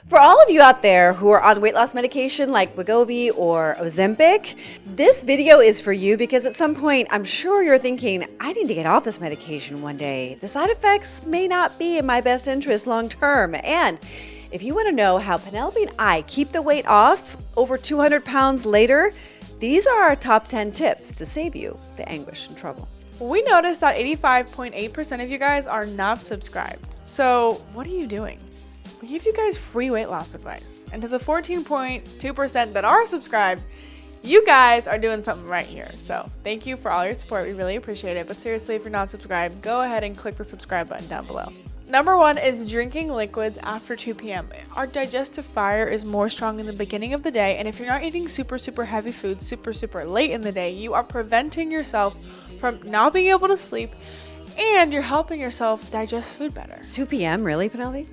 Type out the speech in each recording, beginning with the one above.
For all of you out there who are on weight loss medication like Wegovy or Ozempic, this video is for you because at some point I'm sure you're thinking, I need to get off this medication one day. The side effects may not be in my best interest long term. And if you want to know how Penelope and I keep the weight off over 200 pounds later, these are our top 10 tips to save you the anguish and trouble. We noticed that 85.8% of you guys are not subscribed. So what are you doing? We give you guys free weight loss advice. And to the 14.2% that are subscribed, you guys are doing something right here. So thank you for all your support. We really appreciate it. But seriously, if you're not subscribed, go ahead and click the subscribe button down below. Number 1 is drinking liquids after 2 p.m. Our digestive fire is more strong in the beginning of the day. And if you're not eating super heavy food super late in the day, you are preventing yourself from not being able to sleep, and you're helping yourself digest food better. 2 p.m. Really, Penelope?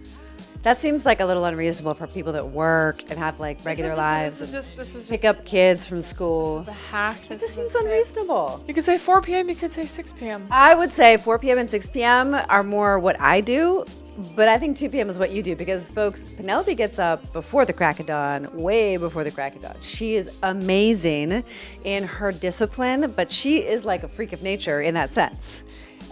That seems like a little unreasonable for people that work and have like regular lives. This is just pick up kids from school. This is a hack. It just seems unreasonable. You could say 4 p.m. You could say 6 p.m. I would say 4 p.m. and 6 p.m. are more what I do, but I think 2 p.m. is what you do because, folks, Penelope gets up before the crack of dawn, way before the crack of dawn. She is amazing in her discipline, but she is like a freak of nature in that sense.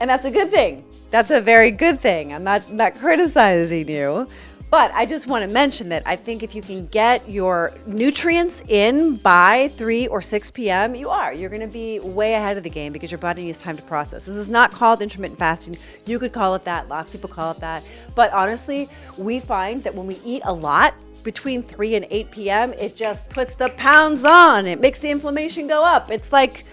And that's a good thing. That's a very good thing. I'm not criticizing you. But I just want to mention that I think if you can get your nutrients in by 3 or 6 p.m., you're going to be way ahead of the game because your body needs time to process. This is not called intermittent fasting. You could call it that. Lots of people call it that. But honestly, we find that when we eat a lot, between 3 and 8 p.m., it just puts the pounds on. It makes the inflammation go up. It's like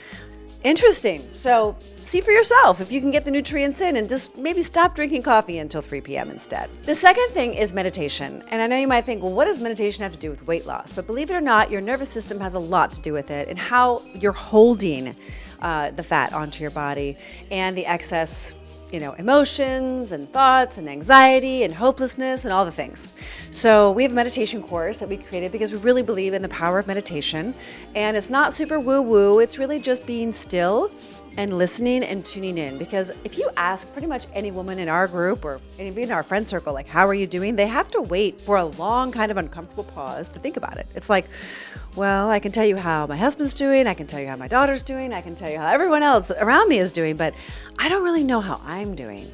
interesting. So see for yourself if you can get the nutrients in and just maybe stop drinking coffee until 3 p.m. instead. The second thing is meditation. And I know you might think, well, what does meditation have to do with weight loss? But believe it or not, your nervous system has a lot to do with it and how you're holding the fat onto your body and the excess emotions and thoughts and anxiety and hopelessness and all the things. So we have a meditation course that we created because we really believe in the power of meditation. And it's not super woo-woo. It's really just being still and listening and tuning in. Because if you ask pretty much any woman in our group or even in our friend circle, like, how are you doing? They have to wait for a long kind of uncomfortable pause to think about it. It's like, well, I can tell you how my husband's doing. I can tell you how my daughter's doing. I can tell you how everyone else around me is doing, but I don't really know how I'm doing.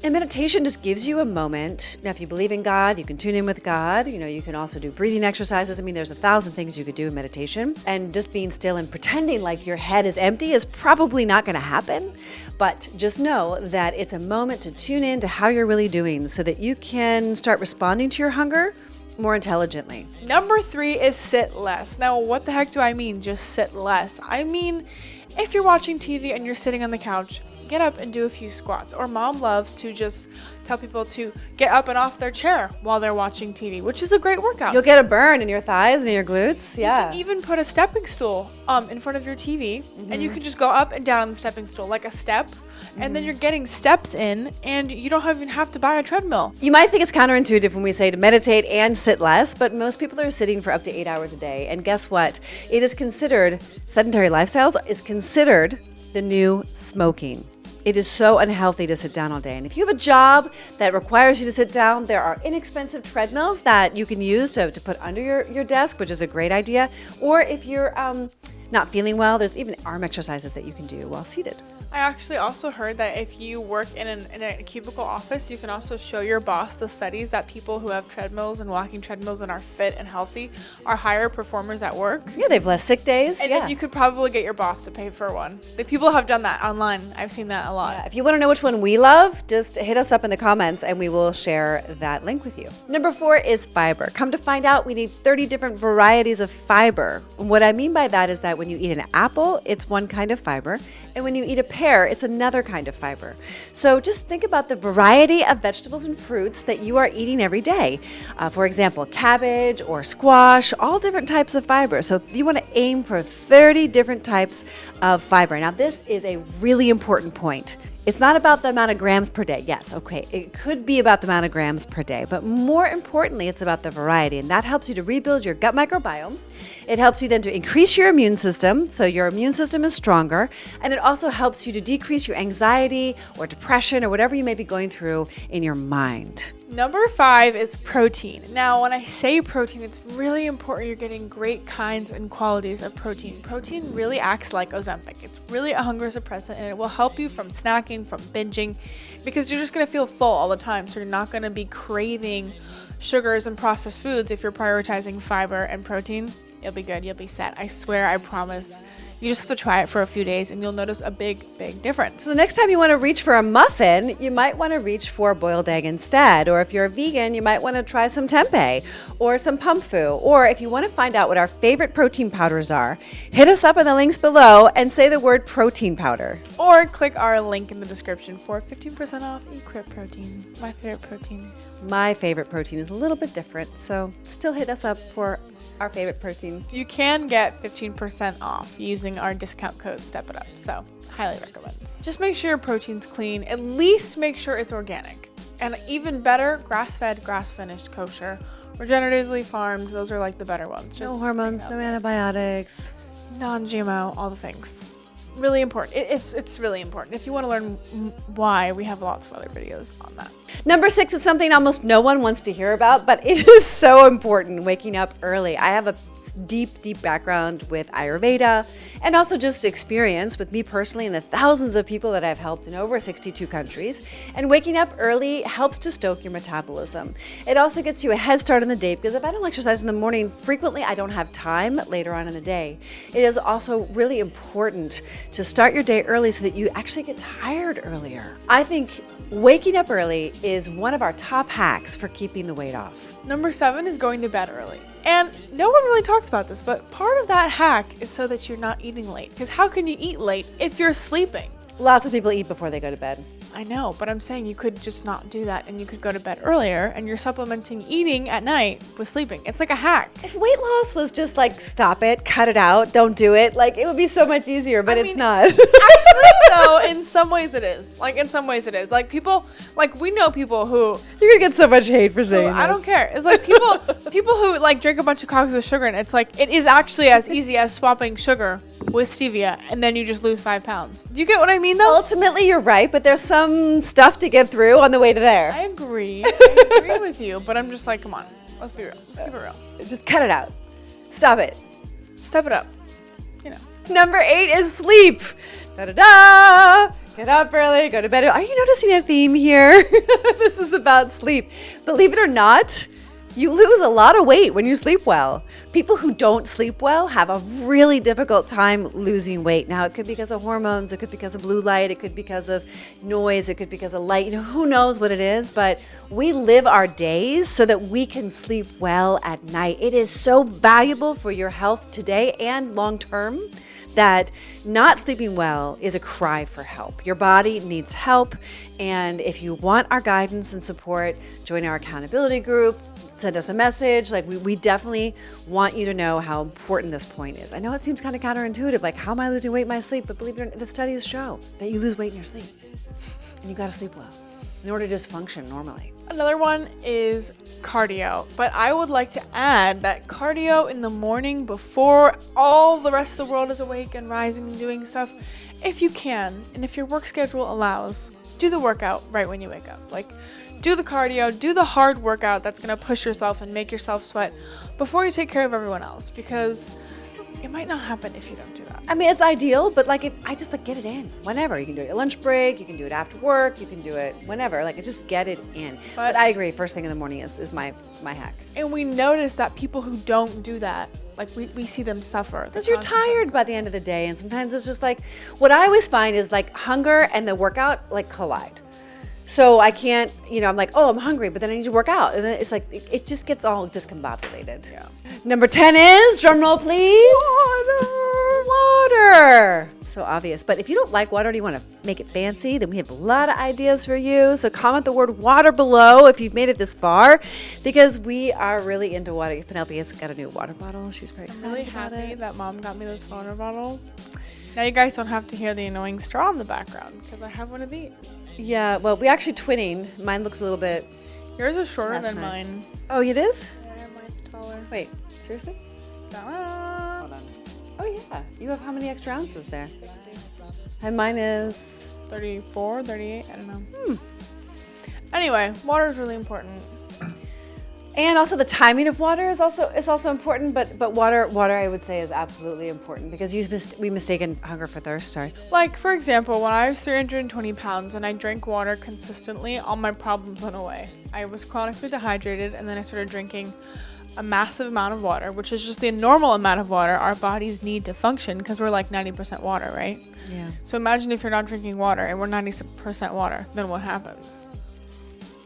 And meditation just gives you a moment. Now, if you believe in God, you can tune in with God. You can also do breathing exercises. I mean, there's 1,000 things you could do in meditation. And just being still and pretending like your head is empty is probably not going to happen. But just know that it's a moment to tune in to how you're really doing so that you can start responding to your hunger more intelligently. Number 3 is sit less. Now, what the heck do I mean, just sit less? I mean, if you're watching TV and you're sitting on the couch, get up and do a few squats. Or mom loves to just tell people to get up and off their chair while they're watching TV, which is a great workout. You'll get a burn in your thighs and your glutes. Yeah. You can even put a stepping stool in front of your TV, and you can just go up and down on the stepping stool like a step. And then you're getting steps in, and you don't even have to buy a treadmill. You might think it's counterintuitive when we say to meditate and sit less, but most people are sitting for up to 8 hours a day. And guess what? It is considered, sedentary lifestyles is considered the new smoking. It is so unhealthy to sit down all day. And if you have a job that requires you to sit down, there are inexpensive treadmills that you can use to put under your desk, which is a great idea. Or if you're not feeling well, there's even arm exercises that you can do while seated. I actually also heard that if you work in a cubicle office, you can also show your boss the studies that people who have treadmills and walking treadmills and are fit and healthy are higher performers at work. Yeah, they have less sick days. And then you could probably get your boss to pay for one. The people have done that online. I've seen that a lot. Yeah, if you want to know which one we love, just hit us up in the comments and we will share that link with you. Number 4 is fiber. Come to find out, we need 30 different varieties of fiber. And what I mean by that is that when you eat an apple, it's one kind of fiber. And when you eat a pear, it's another kind of fiber. So just think about the variety of vegetables and fruits that you are eating every day. For example, cabbage or squash, all different types of fiber. So you want to aim for 30 different types of fiber. Now, this is a really important point. It's not about the amount of grams per day. Yes, okay, it could be about the amount of grams per day, but more importantly, it's about the variety, and that helps you to rebuild your gut microbiome. It helps you then to increase your immune system, so your immune system is stronger, and it also helps you to decrease your anxiety or depression or whatever you may be going through in your mind. Number 5 is protein. Now, when I say protein, it's really important you're getting great kinds and qualities of protein. Protein really acts like Ozempic. It's really a hunger suppressant, and it will help you from snacking, from binging, because you're just going to feel full all the time. So you're not going to be craving sugars and processed foods if you're prioritizing fiber and protein. You'll be good. You'll be set. I swear, I promise. You just have to try it for a few days and you'll notice a big difference. So the next time you want to reach for a muffin, you might want to reach for a boiled egg instead. Or if you're a vegan, you might want to try some tempeh or some pumfu. Or if you want to find out what our favorite protein powders are, hit us up in the links below and say the word protein powder. Or click our link in the description for 15% off Equip Protein, my favorite protein. My favorite protein is a little bit different, so still hit us up for our favorite protein. You can get 15% off using our discount code STEPITUP, so highly recommend. Just make sure your protein's clean. At least make sure it's organic. And even better, grass-fed, grass-finished, kosher, regeneratively farmed. Those are like the better ones. No hormones, no antibiotics. Non-GMO, all the things. Really important. It's really important. If you want to learn why, we have lots of other videos on that. Number 6 is something almost no one wants to hear about, but it is so important, waking up early. I have a deep background with Ayurveda and also just experience with me personally and the thousands of people that I've helped in over 62 countries. And waking up early helps to stoke your metabolism. It also gets you a head start in the day because if I don't exercise in the morning, frequently I don't have time later on in the day. It is also really important to start your day early so that you actually get tired earlier. I think waking up early is one of our top hacks for keeping the weight off. Number 7 is going to bed early. And no one really talks about this, but part of that hack is so that you're not eating late. Because how can you eat late if you're sleeping? Lots of people eat before they go to bed. I know, but I'm saying you could just not do that and you could go to bed earlier and you're supplementing eating at night with sleeping. It's like a hack. If weight loss was just like, stop it, cut it out, don't do it, like it would be so much easier, but it's not. Actually, though, in some ways it is. Like Like people, like we know people who... You're gonna get so much hate for saying this. I don't care. It's like people who like drink a bunch of coffee with sugar and it's like, it is actually as easy as swapping sugar with stevia and then you just lose 5 pounds. Do you get what I mean though? Ultimately, you're right, but there's some stuff to get through on the way to there. I agree. I agree with you, but I'm just like, come on. Let's be real. Let's keep it real. Just cut it out. Stop it. Step it up. You know. Number 8 is sleep. Da-da-da! Get up early, go to bed. Are you noticing a theme here? This is about sleep. Believe it or not, you lose a lot of weight when you sleep well. People who don't sleep well have a really difficult time losing weight. Now, it could be because of hormones, it could be because of blue light, it could be because of noise, it could be because of light. You know, who knows what it is, but we live our days so that we can sleep well at night. It is so valuable for your health today and long term that not sleeping well is a cry for help. Your body needs help, and if you want our guidance and support, join our accountability group. Send us a message. Like we definitely want you to know how important this point is. I know it seems kind of counterintuitive, like how am I losing weight in my sleep? But believe it or not, the studies show that you lose weight in your sleep. And you got to sleep well in order to just function normally. Another one is cardio, but I would like to add that cardio in the morning before all the rest of the world is awake and rising and doing stuff, if you can, and if your work schedule allows, do the workout right when you wake up. Like, do the cardio, do the hard workout that's going to push yourself and make yourself sweat before you take care of everyone else, because it might not happen if you don't do that. I mean, it's ideal, but I just get it in whenever. You can do it at lunch break, you can do it after work, you can do it whenever. Just get it in. But I agree, first thing in the morning is my hack. And we notice that people who don't do that, we see them suffer. Because you're tired by the end of the day, and sometimes it's just what I always find is hunger and the workout collide. So I can't, I'm like, oh, I'm hungry, but then I need to work out. And then it's it just gets all discombobulated. Yeah. Number 10 is, drum roll please. Water. So obvious. But if you don't like water and you want to make it fancy, then we have a lot of ideas for you. So comment the word water below if you've made it this far, because we are really into water. Penelope has got a new water bottle. She's very excited I'm really about happy it. that Mom got me this water bottle. Now you guys don't have to hear the annoying straw in the background because I have one of these. Yeah, well, we actually twinning. Mine looks a little bit. Yours is shorter That's than nice. mine. Oh, it is? Yeah, mine's taller. Wait, seriously? Ta-da. Hold on. Oh, yeah. You have how many extra ounces there? And mine is 34, 38, I don't know. Anyway, water is really important. And also the timing of water is also important, but water I would say is absolutely important because we mistaken hunger for thirst. Sorry. Like, for example, when I was 320 pounds and I drank water consistently, all my problems went away. I was chronically dehydrated, and then I started drinking a massive amount of water, which is just the normal amount of water our bodies need to function because we're like 90% water, right? Yeah. So imagine if you're not drinking water and we're 90% water, then what happens?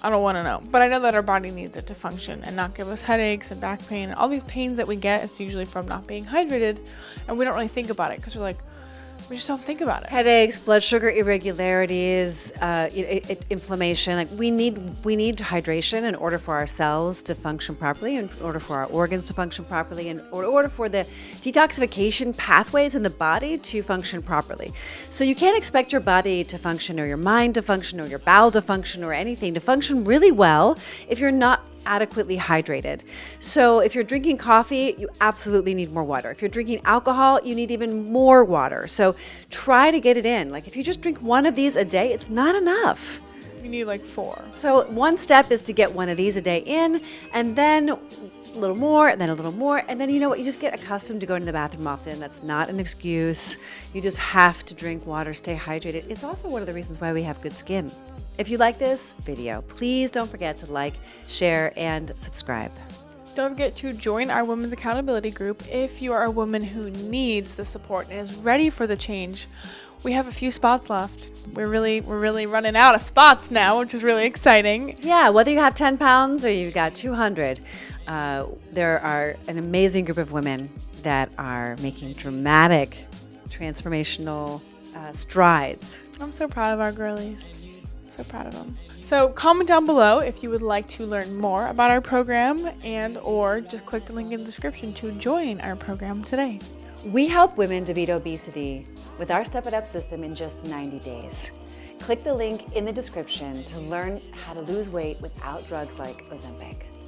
I don't want to know. But I know that our body needs it to function and not give us headaches and back pain. All these pains that we get, it's usually from not being hydrated. And we don't really think about it because we're like, we just don't think about it. Headaches, blood sugar irregularities, inflammation. Like we need hydration in order for our cells to function properly, in order for our organs to function properly, in order for the detoxification pathways in the body to function properly. So you can't expect your body to function, or your mind to function, or your bowel to function, or anything to function really well if you're not adequately hydrated. So if you're drinking coffee, you absolutely need more water. If you're drinking alcohol, you need even more water. So try to get it in. Like if you just drink one of these a day, it's not enough. You need like 4. So one step is to get one of these a day in, and then a little more, and then a little more, and then you know what, you just get accustomed to going to the bathroom often. That's not an excuse. You just have to drink water, stay hydrated. It's also one of the reasons why we have good skin. If you like this video, please don't forget to like, share, and subscribe. Don't forget to join our Women's Accountability Group if you are a woman who needs the support and is ready for the change. We have a few spots left. We're really running out of spots now, which is really exciting. Yeah, whether you have 10 pounds or you've got 200, there are an amazing group of women that are making dramatic, transformational strides. I'm so proud of our girlies. So proud of them. So comment down below if you would like to learn more about our program, and or just click the link in the description to join our program today. We help women to beat obesity with our Step It Up system in just 90 days. Click the link in the description to learn how to lose weight without drugs like Ozempic.